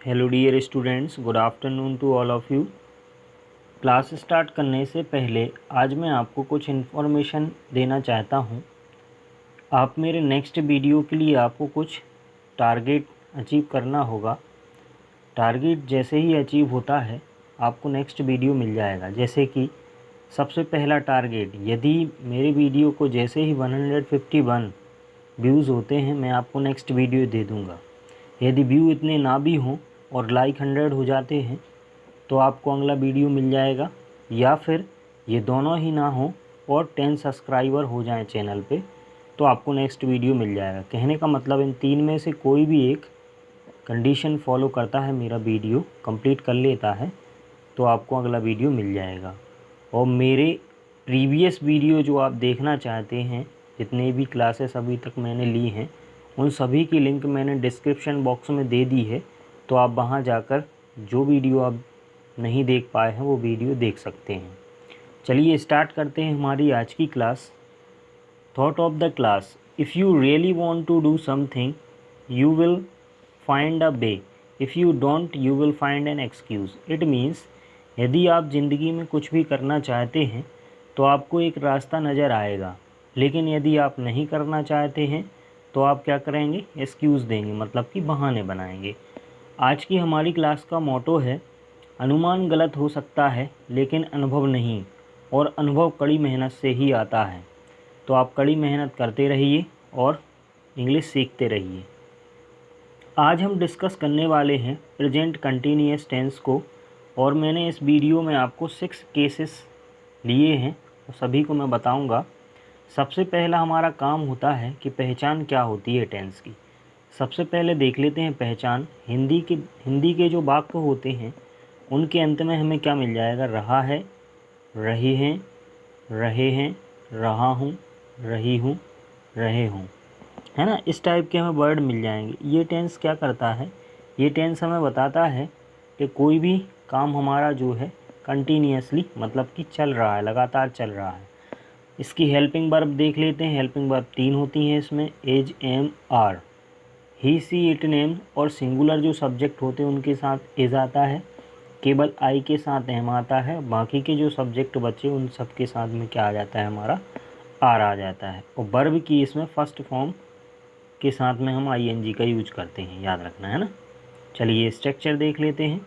Hello dear students, good afternoon to all of you. Class start करने से पहले आज मैं आपको कुछ इन्फॉर्मेशन देना चाहता हूँ। आप मेरे नेक्स्ट वीडियो के लिए आपको कुछ टारगेट अचीव करना होगा। टारगेट जैसे ही अचीव होता है आपको नेक्स्ट वीडियो मिल जाएगा। जैसे कि सबसे पहला टारगेट, यदि मेरे वीडियो को जैसे ही 151 व्यूज़ होते हैं मैं आपको नेक्स्ट वीडियो दे दूँगा। यदि व्यू इतने ना भी हों और लाइक 100 हो जाते हैं तो आपको अगला वीडियो मिल जाएगा, या फिर ये दोनों ही ना हो और 10 सब्सक्राइबर हो जाएं चैनल पे तो आपको नेक्स्ट वीडियो मिल जाएगा। कहने का मतलब इन तीन में से कोई भी एक कंडीशन फॉलो करता है, मेरा वीडियो कंप्लीट कर लेता है तो आपको अगला वीडियो मिल जाएगा। और मेरे प्रीवियस वीडियो जो आप देखना चाहते हैं, जितने भी क्लासेस अभी तक मैंने ली हैं उन सभी की लिंक मैंने डिस्क्रिप्शन बॉक्स में दे दी है, तो आप वहां जाकर जो वीडियो आप नहीं देख पाए हैं वो वीडियो देख सकते हैं। चलिए स्टार्ट करते हैं हमारी आज की class. Thought of the class, if you really want to do something you will find a way, if you don't you will find an excuse. It means यदि आप ज़िंदगी में कुछ भी करना चाहते हैं तो आपको एक रास्ता नज़र आएगा, लेकिन यदि आप नहीं करना चाहते हैं तो आप क्या करेंगे, एक्सक्यूज़ देंगे, मतलब कि बहाने बनाएंगे। आज की हमारी क्लास का मोटो है, अनुमान गलत हो सकता है लेकिन अनुभव नहीं, और अनुभव कड़ी मेहनत से ही आता है। तो आप कड़ी मेहनत करते रहिए और इंग्लिश सीखते रहिए। आज हम डिस्कस करने वाले हैं प्रेजेंट कंटिन्यूअस टेंस को, और मैंने इस वीडियो में आपको 6 केसेस लिए हैं और सभी को मैं बताऊंगा। सबसे पहला हमारा काम होता है कि पहचान क्या होती है टेंस की। सबसे पहले देख लेते हैं पहचान। हिंदी के जो वाक्य होते हैं उनके अंत में हमें क्या मिल जाएगा, रहा है, रही हैं, रहे हैं, रहा हूँ, रही हूँ, रहे हूँ, है ना। इस टाइप के हमें वर्ड मिल जाएंगे। ये टेंस क्या करता है, ये टेंस हमें बताता है कि कोई भी काम हमारा जो है कंटिन्यूअसली, मतलब कि चल रहा है, लगातार चल रहा है। इसकी हेल्पिंग वर्ब देख लेते हैं। हेल्पिंग वर्ब 3 होती हैं इसमें, is, am, are. He, she, it, name और सिंगुलर जो सब्जेक्ट होते हैं उनके साथ एज आता है, केवल आई के साथ एम आता है, बाकी के जो सब्जेक्ट बचे उन सब के साथ में क्या आ जाता है, हमारा आर आ जाता है। और वर्ब की इसमें फर्स्ट फॉर्म के साथ में हम आईएनजी का यूज करते हैं, याद रखना है ना। चलिए स्ट्रक्चर देख लेते हैं।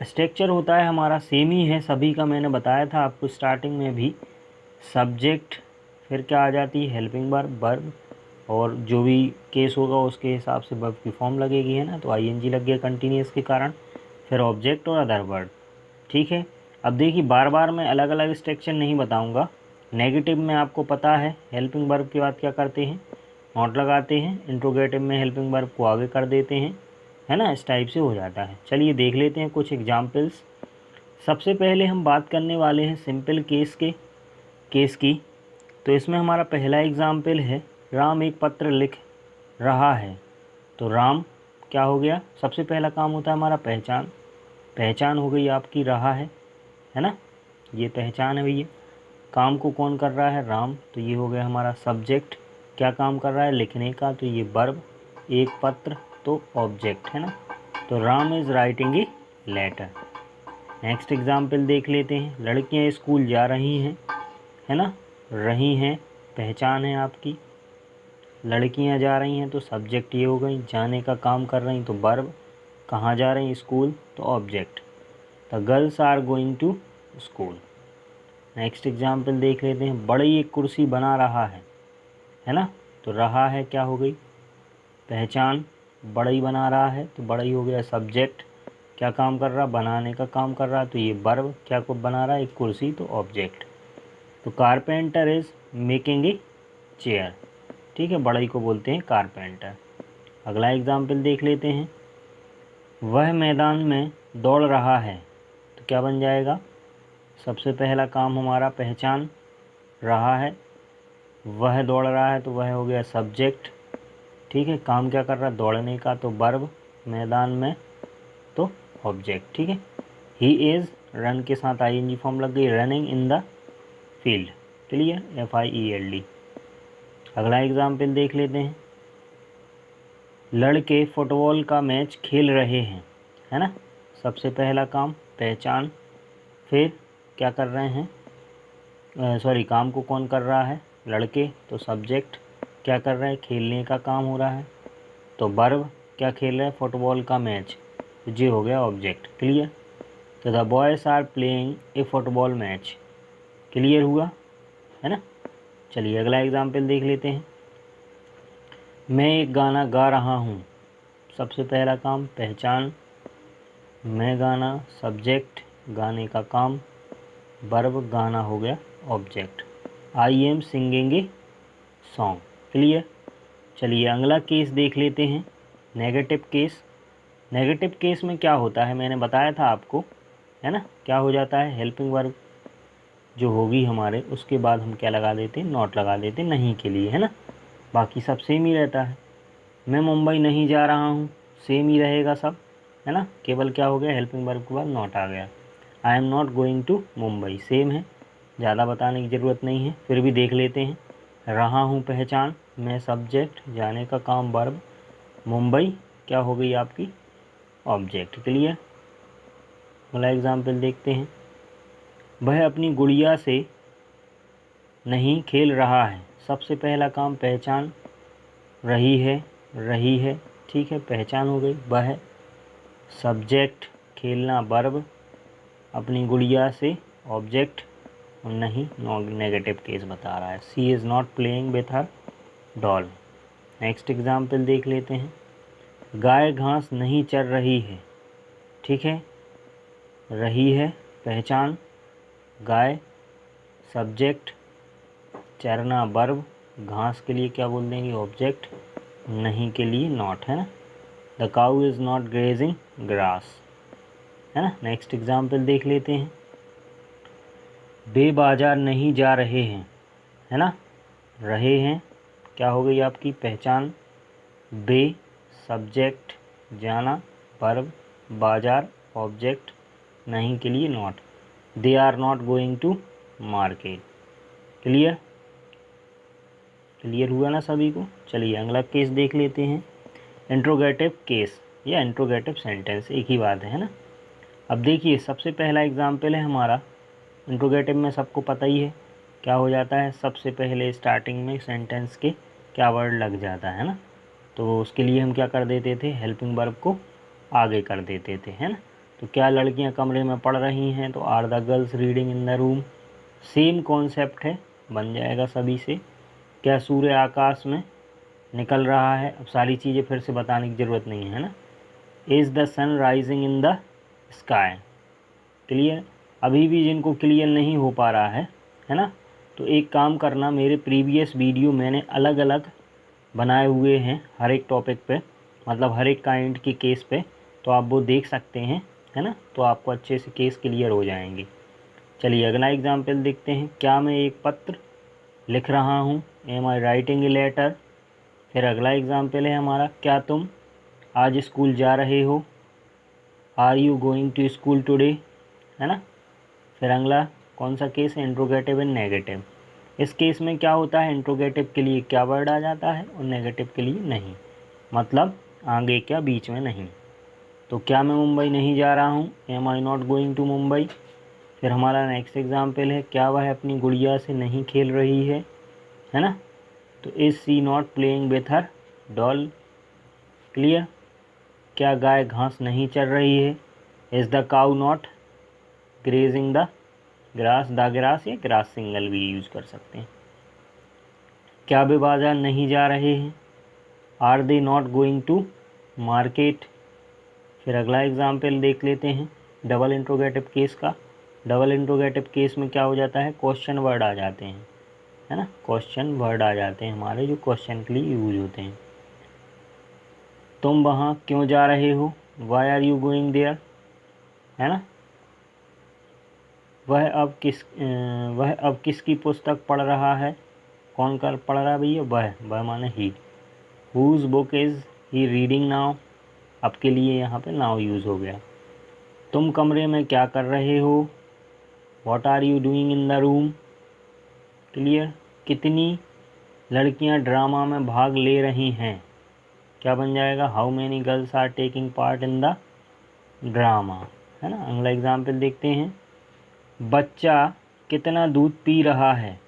स्ट्रक्चर होता है हमारा सेम ही है सभी का, मैंने बताया था आपको स्टार्टिंग में भी। सब्जेक्ट, फिर क्या आ जाती है, हेल्पिंग वर्ब, वर्ब, और जो भी केस होगा उसके हिसाब से वर्ब की फॉर्म लगेगी, है ना। तो आईएनजी लग गया कंटिन्यूअस के कारण, फिर ऑब्जेक्ट और अदर वर्ड। ठीक है। अब देखिए बार बार मैं अलग अलग स्ट्रक्चर नहीं बताऊंगा। नेगेटिव में आपको पता है हेल्पिंग वर्ब के बाद क्या करते हैं, नॉट लगाते हैं। इंट्रोगेटिव में हेल्पिंग वर्ब को आगे कर देते हैं, है ना। इस टाइप से हो जाता है। चलिए देख लेते हैं कुछ एग्जाम्पल्स। सबसे पहले हम बात करने वाले हैं सिंपल केस की। तो इसमें हमारा पहला एग्जाम्पल है, राम एक पत्र लिख रहा है। तो राम क्या हो गया, सबसे पहला काम होता है हमारा पहचान। पहचान हो गई आपकी, रहा है ना। ये पहचान है भैया। काम को कौन कर रहा है, राम, तो ये हो गया हमारा सब्जेक्ट। क्या काम कर रहा है, लिखने का, तो ये वर्ब। एक पत्र तो ऑब्जेक्ट, है ना। तो Ram is writing a letter. Next example देख लेते हैं। लड़कियां स्कूल जा रही हैं, है ना। रही हैं पहचान है आपकी, लड़कियां जा रही हैं तो सब्जेक्ट ये हो गई, जाने का काम कर रही तो वर्ब, कहाँ जा रही स्कूल तो object. The girls are going to school. Next example देख लेते हैं। बड़ी एक कुर्सी बना रहा है ना। तो रहा है क्या हो गई, पहचान, बड़ी बना रहा है तो बड़ी हो गया सब्जेक्ट। क्या काम कर रहा, बनाने का काम कर रहा, तो ये वर्ब, क्या को बना रहा है, एक कुर्सी, तो ऑब्जेक्ट। तो carpenter is making a chair. ठीक है, बड़ई को बोलते हैं कारपेंटर। अगला एग्जाम्पल देख लेते हैं। वह मैदान में दौड़ रहा है, तो क्या बन जाएगा, सबसे पहला काम हमारा पहचान, रहा है, वह दौड़ रहा है तो वह हो गया सब्जेक्ट। ठीक है, काम क्या कर रहा है, दौड़ने का, तो वर्ब, मैदान में तो ऑब्जेक्ट। ठीक है। ही इज़, रन के साथ आईएनजी फॉर्म लग गई, running in the field. Clear, FIELD। अगला एग्जाम्पल देख लेते हैं। लड़के फुटबॉल का मैच खेल रहे हैं, है ना। सबसे पहला काम पहचान, फिर क्या कर रहे हैं, सॉरी काम को कौन कर रहा है, लड़के, तो सब्जेक्ट क्या कर रहा है, खेलने का काम हो रहा है, तो वर्ब क्या खेल रहा है, फुटबॉल का मैच, तो ये हो गया ऑब्जेक्ट। क्लियर। तो the boys are playing a football match, clear हुआ, है ना। चलिए अगला एग्जाम्पल देख लेते हैं। मैं एक गाना गा रहा हूँ, सबसे पहला काम पहचान, मैं गाना सब्जेक्ट, गाने का काम, वर्ब गाना हो गया object. I am singing a song, clear. चलिए अगला केस देख लेते हैं, नेगेटिव केस। नेगेटिव केस में क्या होता है, मैंने बताया था आपको, है ना। क्या हो जाता है, हेल्पिंग वर्ब जो होगी हमारे, उसके बाद हम क्या लगा देते हैं, नॉट लगा देते हैं नहीं के लिए, है ना। बाकी सब सेम ही रहता है। मैं मुंबई नहीं जा रहा हूँ, सेम ही रहेगा सब, है ना। केवल क्या हो गया, हेल्पिंग वर्ब के बाद नॉट आ गया। I am not going to Mumbai, same है, ज़्यादा बताने की ज़रूरत नहीं है, फिर भी देख लेते हैं। रहा हूँ पहचान, मैं सब्जेक्ट, जाने का काम वर्ब, मुंबई क्या हो गई आपकी ऑब्जेक्ट। क्लियर। अगला एग्जाम्पल देखते हैं। वह अपनी गुड़िया से नहीं खेल रहा है, सबसे पहला काम पहचान, रही है, ठीक है, पहचान हो गई। वह सब्जेक्ट, खेलना वर्ब, अपनी गुड़िया से ऑब्जेक्ट, और नहीं नेगेटिव केस बता रहा है। She is not playing with her doll. Next example देख लेते हैं। गाय घास नहीं चर रही है, ठीक है, रही है पहचान, गाय सब्जेक्ट, चरना वर्ब, घास के लिए क्या बोल देंगे ऑब्जेक्ट, नहीं के लिए नॉट, है ना। The cow is not grazing grass, है ना। नेक्स्ट एग्जाम्पल देख लेते हैं। वे बाजार नहीं जा रहे हैं, है ना, रहे हैं क्या हो गई आपकी पहचान, वे सब्जेक्ट, जाना वर्ब, बाजार ऑब्जेक्ट, नहीं के लिए not. They are not going to market. Clear. Clear हुआ ना सभी को। चलिए अगला केस देख लेते हैं, इंट्रोगेटिव केस या इंट्रोगेटिव सेंटेंस, एक ही बात है ना। अब देखिए सबसे पहला एग्जाम्पल है हमारा, इंट्रोगेटिव में सबको पता ही है क्या हो जाता है, सबसे पहले स्टार्टिंग में सेंटेंस के क्या वर्ड लग जाता है ना, तो उसके लिए हम क्या कर देते थे, हेल्पिंग वर्ब को आगे कर देते थे, है ना। तो क्या लड़कियां कमरे में पढ़ रही हैं, तो are the girls reading in the room, same concept है, बन जाएगा सभी से। क्या सूर्य आकाश में निकल रहा है, अब सारी चीज़ें फिर से बताने की ज़रूरत नहीं है ना। Is the sun rising in the sky. Clear. अभी भी जिनको क्लियर नहीं हो पा रहा है ना, तो एक काम करना, मेरे प्रीवियस वीडियो मैंने अलग अलग बनाए हुए हैं हर एक टॉपिक पे, मतलब हर एक काइंड के केस पे, तो आप वो देख सकते हैं, है ना, तो आपको अच्छे से केस क्लियर हो जाएंगे। चलिए अगला एग्जाम्पल देखते हैं। क्या मैं एक पत्र लिख रहा हूँ, am I writing a letter. फिर अगला एग्जाम्पल है हमारा, क्या तुम आज स्कूल जा रहे हो, are you going to school today, है ना। फिर अगला कौन सा केस है, इंट्रोगेटिव एंड नेगेटिव। इस केस में क्या होता है, इंट्रोगेटिव के लिए क्या वर्ड आ जाता है और नेगेटिव के लिए नहीं, मतलब आगे क्या बीच में नहीं। तो क्या मैं मुंबई नहीं जा रहा हूँ, am I not going to Mumbai. फिर हमारा नेक्स्ट एग्जाम्पल है, क्या वह अपनी गुड़िया से नहीं खेल रही है ना, तो is she not playing with her doll. Clear. क्या गाय घास नहीं चर रही है, is the cow not grazing the grass, the grass या ग्रास सिंगल भी यूज़ कर सकते हैं। क्या वे बाजार नहीं जा रहे हैं, are they not going to market. फिर अगला एग्जाम्पल देख लेते हैं डबल इंट्रोगेटिव केस का। डबल इंट्रोगेटिव केस में क्या हो जाता है, क्वेश्चन वर्ड आ जाते हैं, है ना, क्वेश्चन वर्ड आ जाते हैं हमारे जो क्वेश्चन के लिए यूज होते हैं। तुम वहाँ क्यों जा रहे हो, why are you going there, है ना। वह अब किसकी पुस्तक पढ़ रहा है, कौन कर पढ़ रहा है भैया, वह माने ही। Whose book is he reading now, अब के लिए यहाँ पे नाउ यूज़ हो गया। तुम कमरे में क्या कर रहे हो, what are you doing in the room. Clear. कितनी लड़कियाँ ड्रामा में भाग ले रही हैं, क्या बन जाएगा, how many girls are taking part in the drama, है ना। अगला एग्जाम्पल देखते हैं, बच्चा कितना दूध पी रहा है,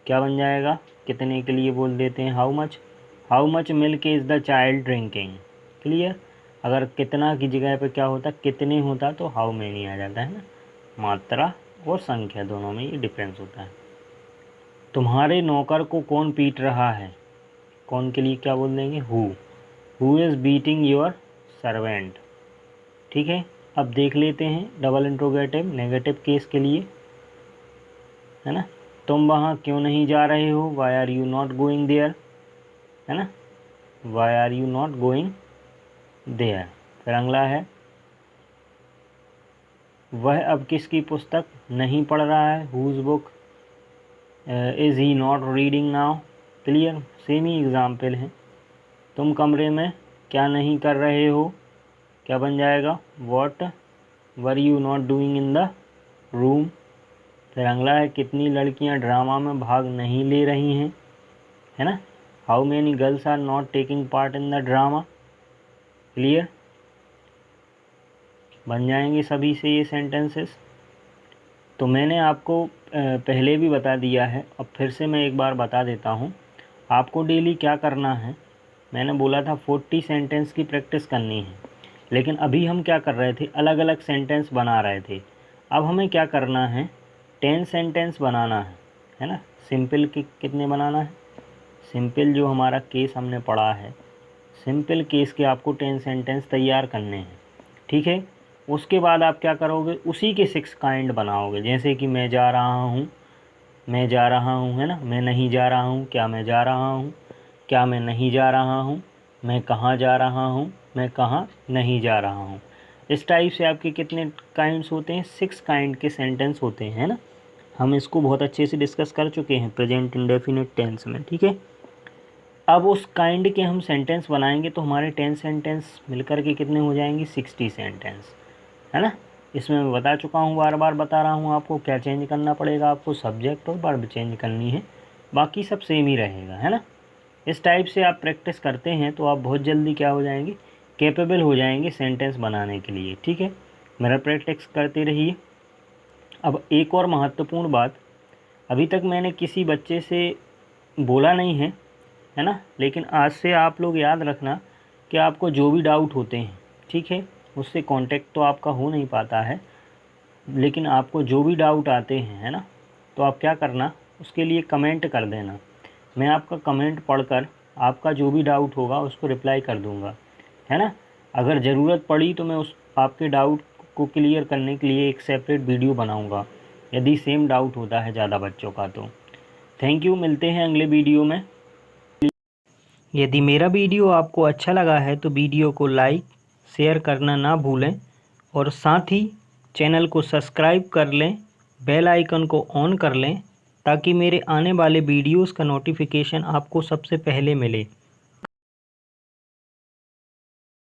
क्या बन जाएगा, कितने के लिए बोल देते हैं how much milk is the child drinking. Clear. अगर कितना की जगह पे क्या होता, कितने होता तो हाउ मैनी आ जाता है ना। मात्रा और संख्या दोनों में ये डिफरेंस होता है। तुम्हारे नौकर को कौन पीट रहा है, कौन के लिए क्या बोल देंगे, who is beating your servant. ठीक है। अब देख लेते हैं डबल इंट्रोगेटिव नेगेटिव केस के लिए, है ना। तुम वहाँ क्यों नहीं जा रहे हो, why are you not going there, है ना, why are you not going there. फिर अगला है, वह अब किसकी पुस्तक नहीं पढ़ रहा है, whose book is he not reading now. Clear. Same ही एग्जाम्पल है। तुम कमरे में क्या नहीं कर रहे हो, क्या बन जाएगा, what were you not doing in the room. फिर अगला है, कितनी लड़कियां ड्रामा में भाग नहीं ले रही हैं, है ना, how many girls are not taking part in the drama. Clear. बन जाएंगे सभी से ये सेंटेंसेस। तो मैंने आपको पहले भी बता दिया है, अब फिर से मैं एक बार बता देता हूँ। आपको डेली क्या करना है, मैंने बोला था 40 सेंटेंस की प्रैक्टिस करनी है, लेकिन अभी हम क्या कर रहे थे, अलग अलग सेंटेंस बना रहे थे। अब हमें क्या करना है, 10 सेंटेंस बनाना है ना। सिंपल के कितने बनाना है, सिंपल जो हमारा केस हमने पढ़ा है, सिंपल केस के आपको 10 सेंटेंस तैयार करने हैं। ठीक है। उसके बाद आप क्या करोगे, उसी के 6 काइंड बनाओगे, जैसे कि मैं जा रहा हूँ, मैं जा रहा हूँ, है ना, मैं नहीं जा रहा हूँ, क्या मैं जा रहा हूँ, क्या मैं नहीं जा रहा हूँ, मैं कहाँ जा रहा हूँ, मैं कहाँ नहीं जा रहा हूँ। इस टाइप से आपके कितने काइंड्स होते हैं, 6 काइंड के सेंटेंस होते हैं, है ना। हम इसको बहुत अच्छे से डिस्कस कर चुके हैं प्रेजेंट इंडेफिनिट टेंस में। ठीक है। अब उस काइंड के हम सेंटेंस बनाएंगे तो हमारे 10 सेंटेंस मिलकर के कितने हो जाएंगे, 60 सेंटेंस, है ना। इसमें मैं बता चुका हूँ, बार बार बता रहा हूँ आपको, क्या चेंज करना पड़ेगा, आपको सब्जेक्ट और वर्ब चेंज करनी है, बाकी सब सेम ही रहेगा, है ना। इस टाइप से आप प्रैक्टिस करते हैं तो आप बहुत जल्दी क्या हो जाएंगे, कैपेबल हो जाएंगे सेंटेंस बनाने के लिए। ठीक है। मेरा प्रैक्टिस करते रहिए। अब एक और महत्वपूर्ण बात, अभी तक मैंने किसी बच्चे से बोला नहीं है ना, लेकिन आज से आप लोग याद रखना कि आपको जो भी डाउट होते हैं, ठीक है, उससे कांटेक्ट तो आपका हो नहीं पाता है, लेकिन आपको जो भी डाउट आते हैं, है ना, तो आप क्या करना, उसके लिए कमेंट कर देना। मैं आपका कमेंट पढ़कर आपका जो भी डाउट होगा उसको रिप्लाई कर दूंगा, है ना। अगर ज़रूरत पड़ी तो मैं उस आपके डाउट को क्लियर करने के लिए एक सेपरेट वीडियो बनाऊंगा, यदि सेम डाउट होता है ज़्यादा बच्चों का तो। थैंक यू, मिलते हैं अगले वीडियो में। यदि मेरा वीडियो आपको अच्छा लगा है तो वीडियो को लाइक शेयर करना ना भूलें, और साथ ही चैनल को सब्सक्राइब कर लें, बेल आइकन को ऑन कर लें, ताकि मेरे आने वाले वीडियोस का नोटिफिकेशन आपको सबसे पहले मिले।